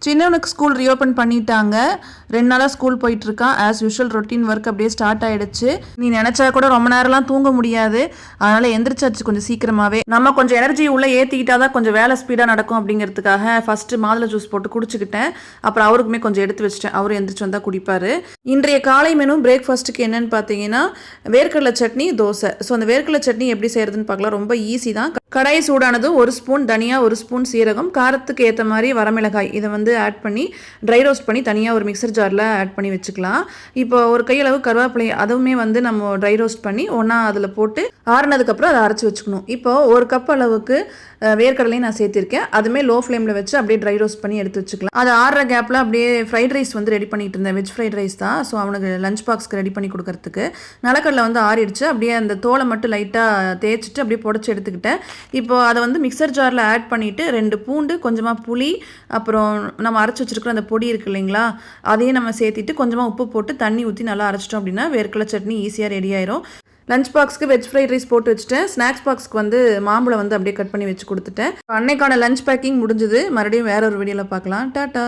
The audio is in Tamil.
சின்னவனுக்கு ஸ்கூல் ரீஓப்பன் பண்ணிட்டாங்க. 2 நாளாக ஸ்கூல் போயிட்டுருக்கான். ஆஸ் யூஷுவல் ரொட்டீன் ஒர்க் அப்படியே ஸ்டார்ட் ஆகிடுச்சு. நீ நினச்சா கூட ரொம்ப நேரம்லாம் தூங்க முடியாது. அதனால் எந்திரிச்சாச்சு கொஞ்சம் சீக்கிரமாகவே. நம்ம கொஞ்சம் எனர்ஜி உள்ளே ஏற்றிக்கிட்டா தான் கொஞ்சம் வேலை ஸ்பீடாக நடக்கும் அப்படிங்கிறதுக்காக ஃபஸ்ட்டு மாதுளை ஜூஸ் போட்டு குடிச்சிக்கிட்டேன். அப்புறம் அவருக்குமே கொஞ்சம் எடுத்து வச்சிட்டேன். அவரும் எந்திரிச்சு வந்தால் குடிப்பார். இன்றைய காலை மெனு பிரேக்ஃபாஸ்ட்டுக்கு என்னென்னு பார்த்தீங்கன்னா வேர்க்கடலை சட்னி, தோசை. ஸோ அந்த வேர்க்கடலை சட்னி எப்படி செய்கிறதுன்னு பார்க்கலாம். ரொம்ப ஈஸி தான். கடாய் சூடானது 1 ஸ்பூன் தனியா, 1 ஸ்பூன் சீரகம், காரத்துக்கு ஏற்ற மாதிரி வரமிளகாய் இதை வந்து ஆட் பண்ணி ட்ரை ரோஸ்ட் பண்ணி தனியாக ஒரு மிக்சர் ஜாரில் ஆட் பண்ணி வச்சுக்கலாம். இப்போ ஒரு கையளவு கருவேப்பிலை அதுவுமே வந்து நம்ம ட்ரை ரோஸ்ட் பண்ணி ஒன்றா அதில் போட்டு ஆறுனதுக்கப்புறம் அதை அரைச்சி வச்சுக்கணும். இப்போ 1 கப் அளவுக்கு வேர்க்கடலையும் நான் சேர்த்திருக்கேன். அதுவுமே லோ ஃப்ளேமில் வச்சு அப்படியே ட்ரை ரோஸ்ட் பண்ணி எடுத்து வச்சுக்கலாம். அது ஆறுற கேப்பில் அப்படியே ஃப்ரைட் ரைஸ் வந்து ரெடி பண்ணிட்டு இருந்தேன். வெஜ் ஃப்ரைட் ரைஸ் தான். ஸோ அவனுக்கு லஞ்ச் பாக்ஸ்க்கு ரெடி பண்ணி கொடுக்கறதுக்கு நிலக்கடலை வந்து ஆறிடுச்சு. அப்படியே அந்த தோலை மட்டும் லைட்டாக தேய்ச்சிட்டு அப்படியே புடச்சி எடுத்துக்கிட்டேன். இப்போ அதை வந்து மிக்சர் ஜாரில் ஆட் பண்ணிவிட்டு 2 பூண்டு, கொஞ்சமாக புளி, அப்புறம் நம்ம அரைச்சி வச்சுருக்கிற அந்த பொடி இருக்குது இல்லைங்களா, அதையும் நம்ம சேர்த்திட்டு கொஞ்சமாக உப்பு போட்டு தண்ணி ஊற்றி நல்லா அரைச்சிட்டோம் அப்படின்னா வேர்க்கடலை சட்னி ஈஸியாக ரெடி ஆயிரும். லஞ்ச் பாக்ஸ்க்கு வெஜ் ஃப்ரைட் ரைஸ் போட்டு வச்சுட்டேன். ஸ்நாக்ஸ் பாக்ஸ்க்கு வந்து மாம்பழம் வந்து அப்படியே கட் பண்ணி வச்சு கொடுத்துட்டேன். அன்னைக்கான லஞ்ச் பேக்கிங் முடிஞ்சுது. மறுபடியும் வேற ஒரு வீடியோவில் பார்க்கலாம். டாட்டா.